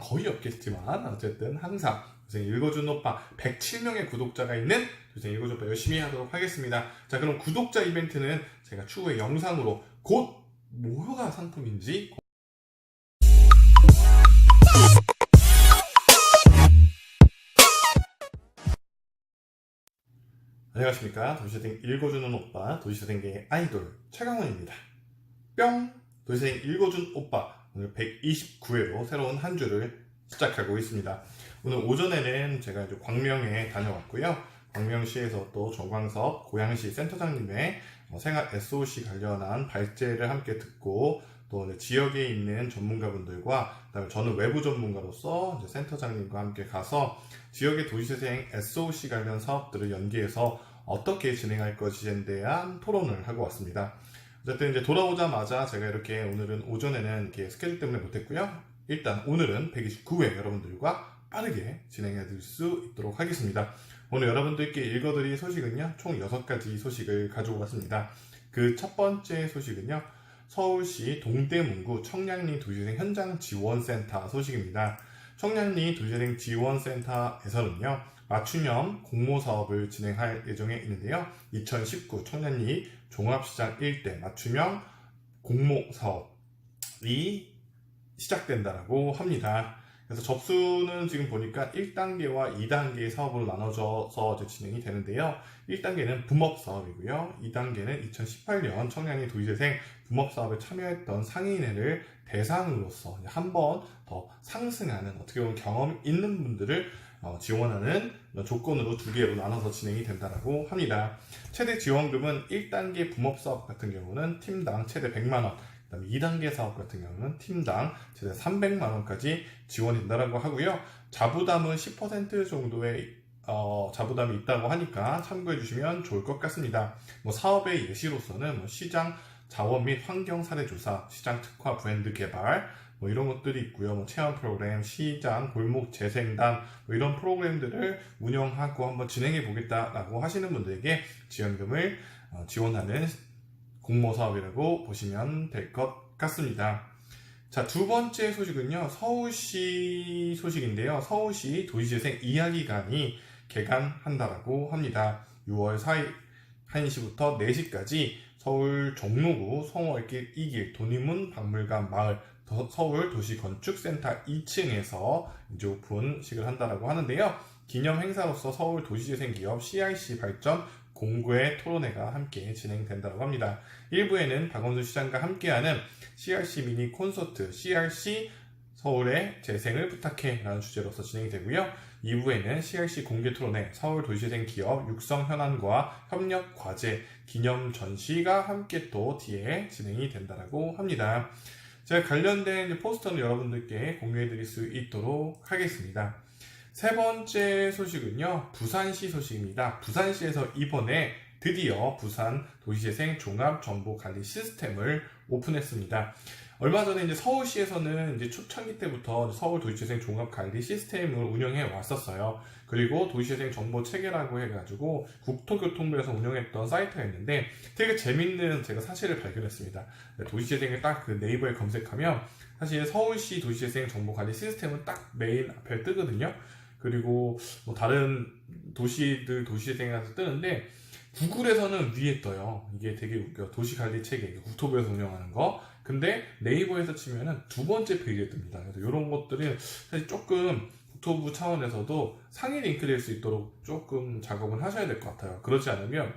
거의 없겠지만 어쨌든 항상 도시생 읽어주는 오빠 107명의 구독자가 있는 도시생 읽어주는 오빠 열심히 하도록 하겠습니다. 자, 그럼 구독자 이벤트는 제가 추후에 영상으로 곧 뭐가 상품인지 안녕하십니까. 도시생 읽어주는 오빠 도시생계의 아이돌 최강원입니다. 뿅! 도시생 읽어준 오빠 오늘 129회로 새로운 한 주를 시작하고 있습니다. 오늘 오전에는 제가 이제 광명에 다녀왔고요. 광명시에서 또 정광석 고양시 센터장님의 생활 SOC 관련한 발제를 함께 듣고 또 지역에 있는 전문가분들과 그다음에 저는 외부 전문가로서 이제 센터장님과 함께 가서 지역의 도시재생 SOC 관련 사업들을 연계해서 어떻게 진행할 것인지에 대한 토론을 하고 왔습니다. 어쨌든 이제 돌아오자마자 제가 이렇게 오늘은 오전에는 이렇게 스케줄 때문에 못했고요. 일단 오늘은 129회 여러분들과 빠르게 진행해 드릴 수 있도록 하겠습니다. 오늘 여러분들께 읽어드릴 소식은요, 총 6가지 소식을 가지고 왔습니다. 그 첫 번째 소식은요, 서울시 동대문구 청량리 도시재생 현장 지원센터 소식입니다. 청량리 도시재생 지원센터에서는요, 맞춤형 공모사업을 진행할 예정에 있는데요. 2019 청량리 종합시장 일대 맞춤형 공모사업이 시작된다고 합니다. 그래서 접수는 지금 보니까 1단계와 2단계의 사업으로 나눠져서 진행이 되는데요. 1단계는 붐업사업이고요. 2단계는 2018년 청량리 도시재생 붐업사업에 참여했던 상인회를 대상으로서 한 번 더 상승하는, 어떻게 보면 경험 있는 분들을 지원하는 조건으로 2개로 나눠서 진행이 된다고 합니다. 최대 지원금은 1단계 붐업사업 같은 경우는 팀당 최대 100만원, 그다음에 2단계 사업 같은 경우는 팀당 최대 300만원까지 지원이 된다고 하고요. 자부담은 10% 정도의 자부담이 있다고 하니까 참고해 주시면 좋을 것 같습니다. 사업의 예시로서는 시장 자원 및 환경 사례 조사, 시장 특화 브랜드 개발, 이런 것들이 있고요. 체험 프로그램, 시장, 골목 재생단, 이런 프로그램들을 운영하고 한번 진행해 보겠다라고 하시는 분들에게 지원금을 지원하는 공모사업이라고 보시면 될 것 같습니다. 자, 두 번째 소식은요, 서울시 소식인데요. 서울시 도시재생 이야기관이 개관한다라고 합니다. 6월 4일 1시부터 4시까지 서울 종로구 성월길 2길 도니문 박물관 마을 서울 도시건축센터 2층에서 이제 오픈식을 한다라고 하는데요. 기념 행사로서 서울 도시재생 기업 CRC 발전 공고의 토론회가 함께 진행된다고 합니다. 1부에는 박원순 시장과 함께하는 CRC 미니 콘서트 CRC 서울의 재생을 부탁해 라는 주제로서 진행이 되고요. 2부에는 CRC 공개 토론회 서울 도시재생 기업 육성 현안과 협력 과제 기념 전시가 함께 또 뒤에 진행이 된다고 합니다. 제가 관련된 포스터는 여러분들께 공유해 드릴 수 있도록 하겠습니다. 세 번째 소식은요, 부산시 소식입니다. 부산시에서 이번에 드디어 부산 도시재생 종합정보관리 시스템을 오픈했습니다. 얼마 전에 이제 서울시에서는 이제 초창기 때부터 서울 도시재생 종합관리 시스템을 운영해 왔었어요. 그리고 도시재생 정보 체계라고 해가지고 국토교통부에서 운영했던 사이트가 있는데 되게 재밌는 제가 사실을 발견했습니다. 도시재생을 딱 그 네이버에 검색하면 사실 서울시 도시재생 정보관리 시스템은 딱 메인 앞에 뜨거든요. 그리고 다른 도시들 도시재생에서 뜨는데 구글에서는 위에 떠요. 이게 되게 웃겨. 도시관리 체계, 국토부에서 운영하는 거. 근데 네이버에서 치면은 두 번째 페이지에 뜹니다. 그래서 이런 것들은 사실 조금 국토부 차원에서도 상위 링크될 수 있도록 조금 작업은 하셔야 될 것 같아요. 그렇지 않으면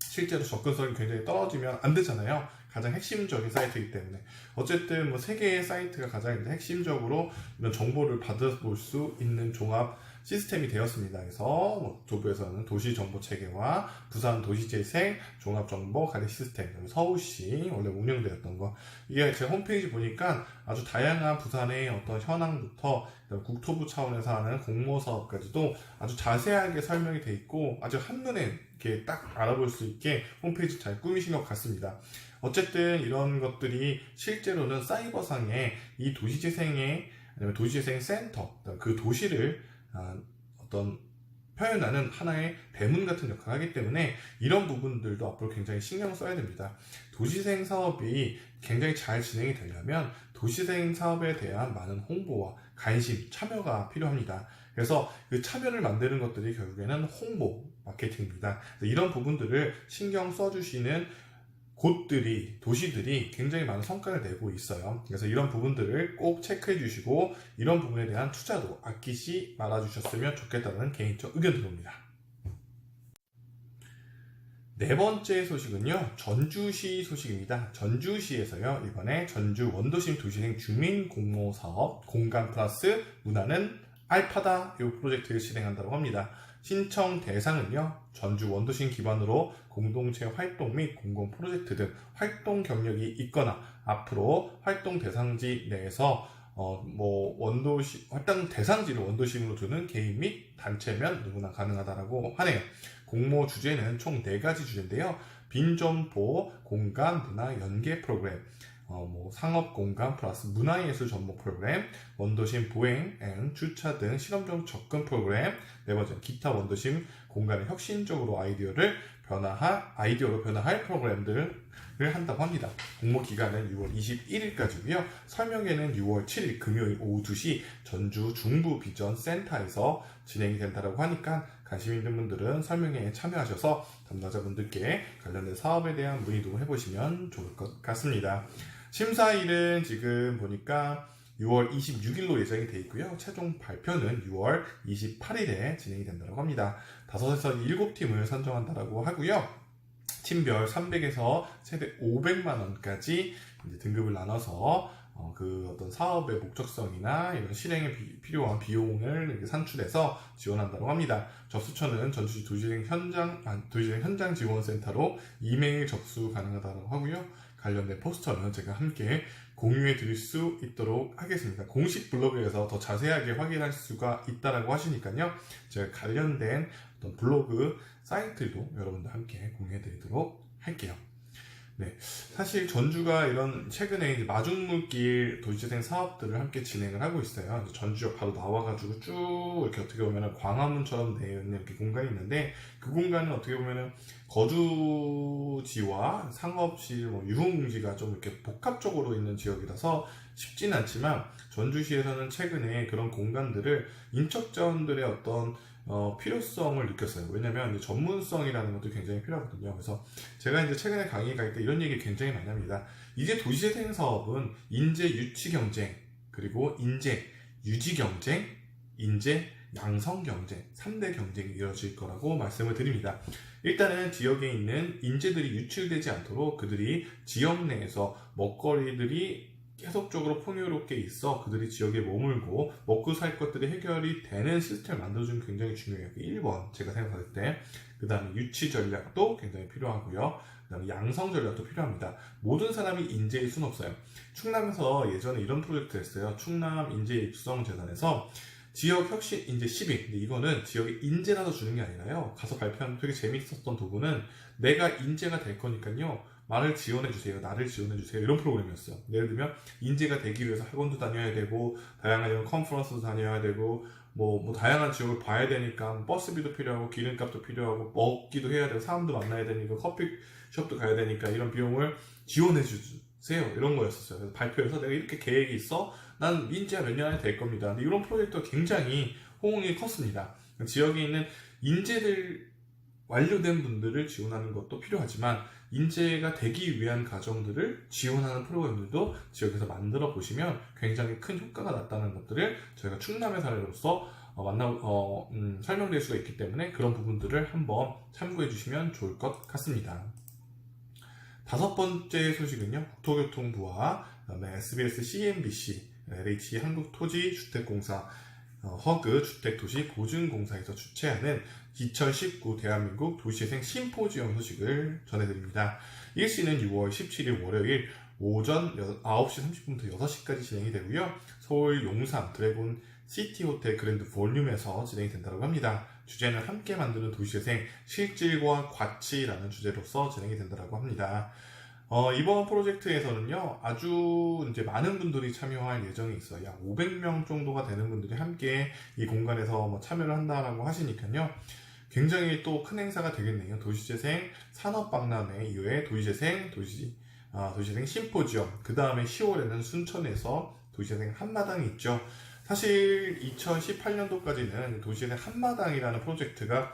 실제로 접근성이 굉장히 떨어지면 안 되잖아요. 가장 핵심적인 사이트이기 때문에. 어쨌든 3개의 사이트가 가장 핵심적으로 이런 정보를 받아볼 수 있는 종합 시스템이 되었습니다. 그래서 조부에서는 도시정보체계와 부산 도시재생 종합정보관리 시스템, 서울시 원래 운영되었던 거, 이게 제 홈페이지 보니까 아주 다양한 부산의 어떤 현황부터 국토부 차원에서 하는 공모사업까지도 아주 자세하게 설명이 되어 있고 아주 한눈에 이렇게 딱 알아볼 수 있게 홈페이지 잘 꾸미신 것 같습니다. 어쨌든 이런 것들이 실제로는 사이버상에 이 도시재생의 아니면 도시재생 센터, 그 도시를 어떤 표현하는 하나의 대문 같은 역할을 하기 때문에 이런 부분들도 앞으로 굉장히 신경 써야 됩니다. 도시재생 사업이 굉장히 잘 진행이 되려면 도시재생 사업에 대한 많은 홍보와 관심, 참여가 필요합니다. 그래서 그 참여를 만드는 것들이 결국에는 홍보, 마케팅입니다. 이런 부분들을 신경 써주시는 곳들이, 도시들이 굉장히 많은 성과를 내고 있어요. 그래서 이런 부분들을 꼭 체크해 주시고 이런 부분에 대한 투자도 아끼지 말아 주셨으면 좋겠다는 개인적 의견 들어옵니다. 네 번째 소식은요, 전주시 소식입니다. 전주시에서요, 이번에 전주 원도심 도시생 주민 공모 사업 공간 플러스 문화는 알파다 이 프로젝트를 실행한다고 합니다. 신청 대상은요, 전주 원도심 기반으로 공동체 활동 및 공공 프로젝트 등 활동 경력이 있거나 앞으로 활동 대상지 내에서 활동 대상지를 원도심으로 두는 개인 및 단체면 누구나 가능하다라고 하네요. 공모 주제는 총 4가지 주제인데요. 빈점포, 공간, 문화, 연계 프로그램, 상업 공간 플러스 문화예술 전문 프로그램, 원도심 보행, 주차 등 실험적 접근 프로그램, 네 번째 기타 원도심 공간을 혁신적으로 아이디어로 변화할 프로그램들을 한다고 합니다. 공모 기간은 6월 21일까지고요. 설명회는 6월 7일 금요일 오후 2시 전주 중부 비전 센터에서 진행이 된다고 하니까 관심 있는 분들은 설명회에 참여하셔서 담당자분들께 관련된 사업에 대한 문의도 해보시면 좋을 것 같습니다. 심사일은 지금 보니까 6월 26일로 예정이 되어 있고요. 최종 발표는 6월 28일에 진행이 된다고 합니다. 5에서 7팀을 선정한다고 하고요. 팀별 300에서 최대 500만 원까지 등급을 나눠서 어떤 사업의 목적성이나 이런 실행에 필요한 비용을 이렇게 산출해서 지원한다고 합니다. 접수처는 전주시 도시재생 현장 지원센터로 이메일 접수 가능하다고 하고요. 관련된 포스터는 제가 함께 공유해 드릴 수 있도록 하겠습니다. 공식 블로그에서 더 자세하게 확인할 수가 있다고 하시니까요. 제가 관련된 어떤 블로그 사이트도 여러분들 함께 공유해 드리도록 할게요. 네, 사실 전주가 이런 최근에 이제 마중물길 도시재생 사업들을 함께 진행을 하고 있어요. 전주역 바로 나와가지고 쭉 이렇게 어떻게 보면 광화문처럼 되어 있는 이렇게 공간이 있는데 그 공간은 어떻게 보면 거주지와 상업실, 유흥지가 좀 이렇게 복합적으로 있는 지역이라서 쉽지는 않지만 전주시에서는 최근에 그런 공간들을 인적자원들의 어떤 필요성을 느꼈어요. 왜냐면 전문성이라는 것도 굉장히 필요하거든요. 그래서 제가 이제 최근에 강의 갈 때 이런 얘기 굉장히 많이 합니다. 이제 도시재생 사업은 인재 유치 경쟁, 그리고 인재 유지 경쟁, 인재 양성 경쟁, 3대 경쟁이 이어질 거라고 말씀을 드립니다. 일단은 지역에 있는 인재들이 유출되지 않도록 그들이 지역 내에서 먹거리들이 계속적으로 풍요롭게 있어 그들이 지역에 머물고 먹고 살 것들이 해결이 되는 시스템을 만들어주는 게 굉장히 중요해요. 1번 제가 생각할 때. 그 다음에 유치 전략도 굉장히 필요하고요. 그 다음에 양성 전략도 필요합니다. 모든 사람이 인재일 수는 없어요. 충남에서 예전에 이런 프로젝트 했어요. 충남 인재 육성 재단에서 지역 혁신 인재 10인. 근데 이거는 지역에 인재라서 주는 게 아니라요. 가서 발표한 되게 재밌었던 부분은 내가 인재가 될 거니까요. 나를 지원해주세요. 이런 프로그램이었어요. 예를 들면 인재가 되기 위해서 학원도 다녀야 되고 다양한 이런 컨퍼런스도 다녀야 되고 다양한 지역을 봐야 되니까 버스비도 필요하고 기름값도 필요하고 먹기도 해야 되고 사람도 만나야 되니까 커피숍도 가야 되니까 이런 비용을 지원해주세요. 이런 거였었어요. 그래서 발표에서 내가 이렇게 계획이 있어. 난 인재가 몇 년 안에 될 겁니다. 근데 이런 프로젝트가 굉장히 호응이 컸습니다. 지역에 있는 인재들 완료된 분들을 지원하는 것도 필요하지만 인재가 되기 위한 과정들을 지원하는 프로그램들도 지역에서 만들어 보시면 굉장히 큰 효과가 났다는 것들을 저희가 충남의 사례로서 설명드릴 수가 있기 때문에 그런 부분들을 한번 참고해 주시면 좋을 것 같습니다. 5번째 소식은요, 국토교통부와 그다음에 SBS, CNBC, LH 한국토지주택공사, 허그 주택도시보증공사에서 주최하는 2019 대한민국 도시재생 심포지엄 소식을 전해드립니다. 일시는 6월 17일 월요일 오전 9시 30분부터 6시까지 진행이 되고요. 서울 용산 드래곤 시티호텔 그랜드 볼륨에서 진행이 된다고 합니다. 주제는 함께 만드는 도시재생 실질과 가치라는 주제로서 진행이 된다고 합니다. 이번 프로젝트에서는요, 아주 이제 많은 분들이 참여할 예정이 있어요. 약 500명 정도가 되는 분들이 함께 이 공간에서 뭐 참여를 한다라고 하시니까요. 굉장히 또 큰 행사가 되겠네요. 도시재생 산업박람회 이후에 도시재생 심포지엄, 그 다음에 10월에는 순천에서 도시재생 한마당이 있죠. 사실 2018년도까지는 도시재생 한마당이라는 프로젝트가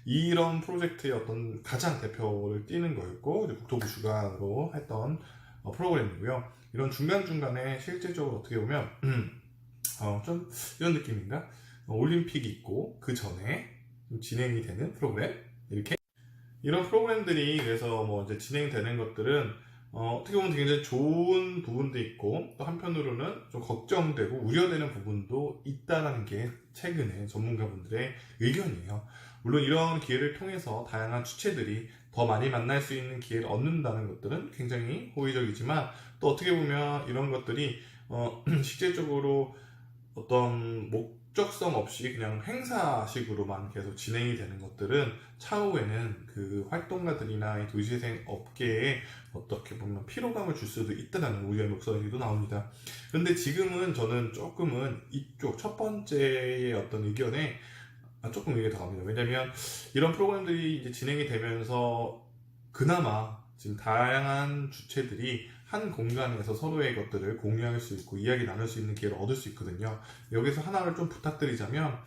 이런 프로젝트의 어떤 가장 대표를 띄는 거였고, 국토부 주관으로 했던 프로그램이고요. 이런 중간중간에 실질적으로 어떻게 보면 좀 이런 느낌인가? 올림픽이 있고 그 전에 진행이 되는 프로그램, 이렇게 이런 프로그램들이 그래서 뭐 이제 진행되는 것들은 어떻게 보면 굉장히 좋은 부분도 있고, 또 한편으로는 좀 걱정되고 우려되는 부분도 있다는 게 최근에 전문가분들의 의견이에요. 물론 이런 기회를 통해서 다양한 주체들이 더 많이 만날 수 있는 기회를 얻는다는 것들은 굉장히 호의적이지만, 또 어떻게 보면 이런 것들이 실질적으로 어떤 목적성 없이 그냥 행사식으로만 계속 진행이 되는 것들은 차후에는 그 활동가들이나 이 도시재생 업계에 어떻게 보면 피로감을 줄 수도 있다는 우려의 목소리도 나옵니다. 그런데 지금은 저는 조금은 이쪽 첫 번째의 어떤 의견에 조금 얘기가 더 갑니다. 왜냐면 이런 프로그램들이 이제 진행이 되면서 그나마 지금 다양한 주체들이 한 공간에서 서로의 것들을 공유할 수 있고 이야기 나눌 수 있는 기회를 얻을 수 있거든요. 여기서 하나를 좀 부탁드리자면,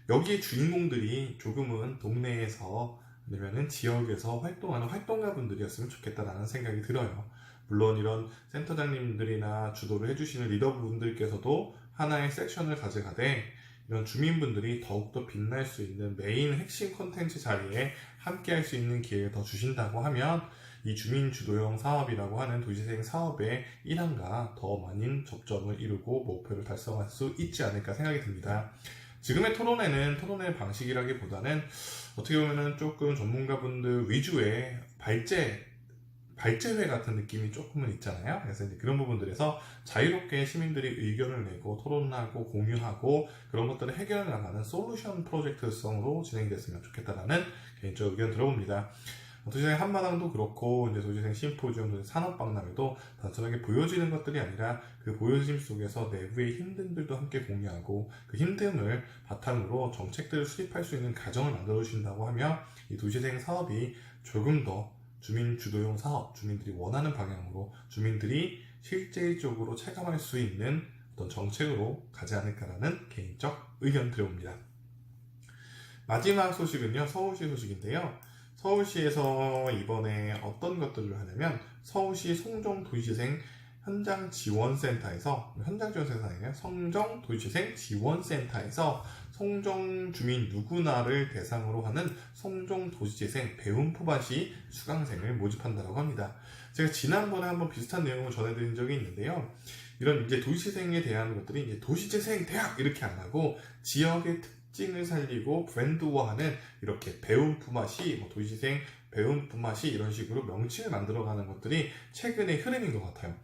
여기의 주인공들이 조금은 동네에서 아니면은 지역에서 활동하는 활동가분들이었으면 좋겠다라는 생각이 들어요. 물론 이런 센터장님들이나 주도를 해주시는 리더분들께서도 하나의 섹션을 가져가되, 이런 주민분들이 더욱더 빛날 수 있는 메인 핵심 콘텐츠 자리에 함께 할 수 있는 기회를 더 주신다고 하면 이 주민 주도형 사업이라고 하는 도시재생 사업의 일환과 더 많은 접점을 이루고 목표를 달성할 수 있지 않을까 생각이 듭니다. 지금의 토론회는 토론회 방식이라기보다는 어떻게 보면 조금 전문가분들 위주의 발제회 같은 느낌이 조금은 있잖아요. 그래서 이제 그런 부분들에서 자유롭게 시민들이 의견을 내고 토론하고 공유하고 그런 것들을 해결해 나가는 솔루션 프로젝트성으로 진행이 됐으면 좋겠다라는 개인적 의견 들어봅니다. 도시재생 한마당도 그렇고, 이제 도시재생 심포지엄, 산업박람회도 단순하게 보여지는 것들이 아니라 그 보여짐 속에서 내부의 힘듦들도 함께 공유하고, 그 힘듦을 바탕으로 정책들을 수립할 수 있는 가정을 만들어 주신다고 하면 이 도시재생 사업이 조금 더 주민 주도형 사업, 주민들이 원하는 방향으로 주민들이 실제적으로 체감할 수 있는 어떤 정책으로 가지 않을까라는 개인적 의견 드려봅니다. 마지막 소식은요, 서울시 소식인데요. 서울시에서 이번에 어떤 것들을 하냐면, 서울시 송정도시재생 현장지원센터에서, 현장지원센터가 성정도시재생 지원센터에서 송정 주민 누구나를 대상으로 하는 송정도시재생 배움포밭이 수강생을 모집한다고 합니다. 제가 지난번에 한번 비슷한 내용을 전해드린 적이 있는데요. 이런 이제 도시재생에 대한 것들이 이제 도시재생 대학 이렇게 안 하고 지역의 특징을 살리고 브랜드화하는 이렇게 배움 품앗이, 뭐 도시재생 배움 품앗이 이런 식으로 명칭을 만들어가는 것들이 최근의 흐름인 것 같아요.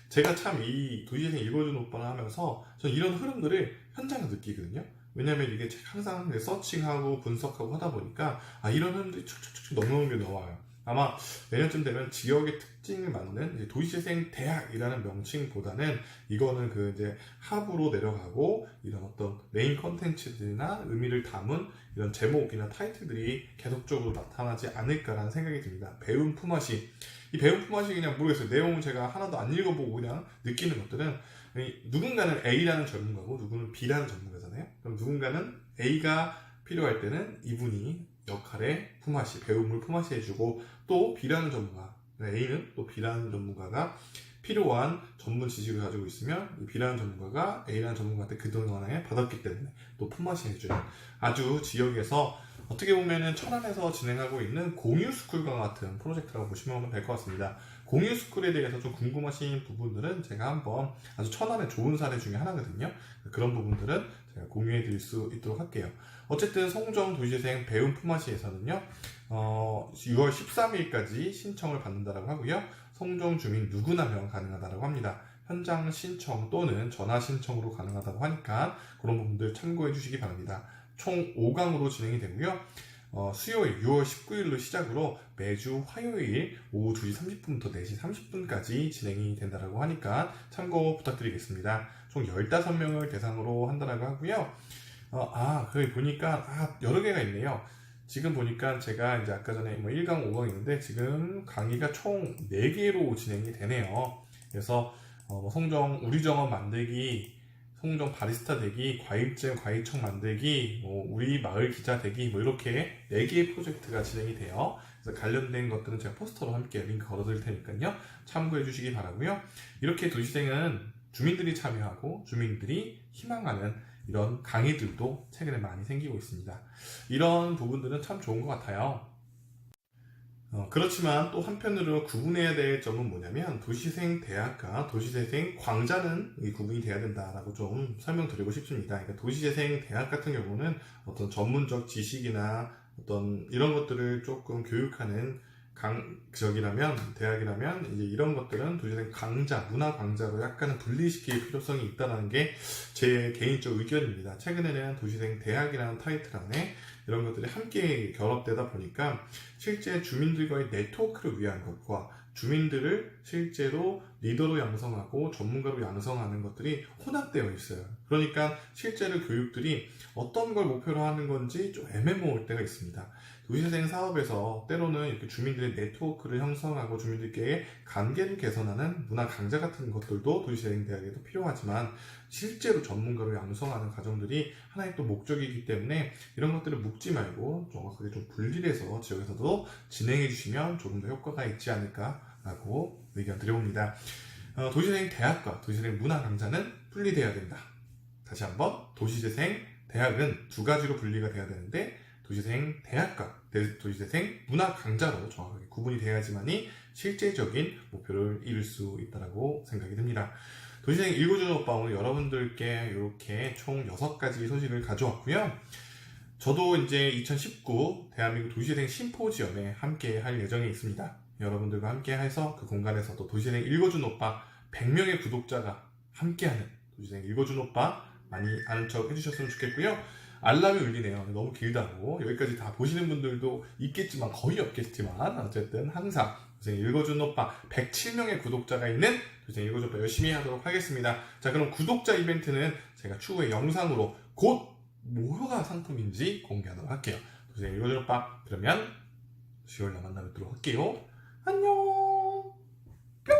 제가 참 이 도시재생 읽어준 오빠를 하면서 전 이런 흐름들을 현장에서 느끼거든요. 왜냐면 이게 항상 서칭하고 분석하고 하다 보니까 이런 흐름들이 쭉쭉쭉 넘어오는 게 나와요. 아마 내년쯤 되면 지역의 특징을 맞는 도시재생 대학이라는 명칭보다는 이거는 그 이제 합으로 내려가고 이런 어떤 메인 컨텐츠들이나 의미를 담은 이런 제목이나 타이틀들이 계속적으로 나타나지 않을까라는 생각이 듭니다. 배움 품앗이. 이 배움 품앗이 그냥 모르겠어요. 내용은 제가 하나도 안 읽어보고 그냥 느끼는 것들은, 누군가는 A라는 전문가고 누구는 B라는 전문가잖아요. 그럼 누군가는 A가 필요할 때는 이분이 역할의 품앗이, 배움을 품앗이 해주고, 또 B라는 전문가, A는 또 B라는 전문가가 필요한 전문 지식을 가지고 있으면 이 B라는 전문가가 A라는 전문가한테 그동안에 받았기 때문에 또 품앗이 해주는, 아주 지역에서 어떻게 보면은 천안에서 진행하고 있는 공유스쿨과 같은 프로젝트라고 보시면 될 것 같습니다. 공유스쿨에 대해서 좀 궁금하신 부분들은 제가 한번, 아주 천안의 좋은 사례 중에 하나거든요. 그런 부분들은 제가 공유해 드릴 수 있도록 할게요. 어쨌든 송정도시재생 배움 품앗이에서는요, 6월 13일까지 신청을 받는다라고 하고요. 송정 주민 누구나 면 가능하다고 합니다. 현장 신청 또는 전화 신청으로 가능하다고 하니까 그런 부분들 참고해 주시기 바랍니다. 총 5강으로 진행이 되고요. 수요일 6월 19일로 시작으로 매주 화요일 오후 2시 30분부터 4시 30분까지 진행이 된다고 하니까 참고 부탁드리겠습니다. 총 15명을 대상으로 한다고 하고요. 거기 보니까 여러 개가 있네요. 지금 보니까 제가 이제 아까 전에 1강, 5강 있는데 지금 강의가 총 4개로 진행이 되네요. 그래서 송정 우리 정원 만들기, 송정 바리스타 되기, 과일잼 과일청 만들기, 우리 마을 기자 되기, 이렇게 4개의 프로젝트가 진행이 돼요. 그래서 관련된 것들은 제가 포스터로 함께 링크 걸어드릴 테니까요. 참고해 주시기 바라고요. 이렇게 도시생은 주민들이 참여하고 주민들이 희망하는 이런 강의들도 최근에 많이 생기고 있습니다. 이런 부분들은 참 좋은 것 같아요. 그렇지만 또 한편으로 구분해야 될 점은 뭐냐면 도시생 대학과 도시재생 광자는 구분이 돼야 된다라고 좀 설명드리고 싶습니다. 그러니까 도시재생 대학 같은 경우는 어떤 전문적 지식이나 어떤 이런 것들을 조금 교육하는 대학이라면 이제 이런 것들은 도시생 강좌, 문화 강좌로 약간은 분리시킬 필요성이 있다는 게 제 개인적 의견입니다. 최근에는 도시생 대학이라는 타이틀 안에 이런 것들이 함께 결합되다 보니까 실제 주민들과의 네트워크를 위한 것과 주민들을 실제로 리더로 양성하고 전문가로 양성하는 것들이 혼합되어 있어요. 그러니까 실제로 교육들이 어떤 걸 목표로 하는 건지 좀 애매모호할 때가 있습니다. 도시재생 사업에서 때로는 이렇게 주민들의 네트워크를 형성하고 주민들끼리의 관계를 개선하는 문화 강좌 같은 것들도 도시재생 대학에도 필요하지만 실제로 전문가로 양성하는 과정들이 하나의 또 목적이기 때문에 이런 것들을 묶지 말고 정확하게 좀 분리해서 지역에서도 진행해 주시면 조금 더 효과가 있지 않을까라고 의견 드려봅니다. 도시재생 대학과 도시재생 문화 강좌는 분리되어야 된다. 다시 한번 도시재생 대학은 두 가지로 분리가 돼야 되는데 도시재생 대학과 도시재생 문화 강좌로 정확하게 구분이 돼야지만이 실제적인 목표를 이룰 수 있다고 생각이 듭니다. 도시재생 읽어주는 오빠 오늘 여러분들께 이렇게 총 6가지 소식을 가져왔고요. 저도 이제 2019 대한민국 도시재생 심포지엄에 함께 할 예정에 있습니다. 여러분들과 함께 해서 그 공간에서도 도시재생 읽어주는 오빠 100명의 구독자가 함께하는 도시재생 읽어주는 오빠 많이 아는 척 해주셨으면 좋겠고요. 알람이 울리네요. 너무 길다고. 여기까지 다 보시는 분들도 있겠지만 거의 없겠지만 어쨌든 항상 도시재생 읽어주는 오빠 107명의 구독자가 있는 도시재생 읽어주는 오빠 열심히 하도록 하겠습니다. 자, 그럼 구독자 이벤트는 제가 추후에 영상으로 곧 뭐가 상품인지 공개하도록 할게요. 도시재생 읽어주는 오빠 그러면 10월날 만나뵙도록 할게요. 안녕. 뿅.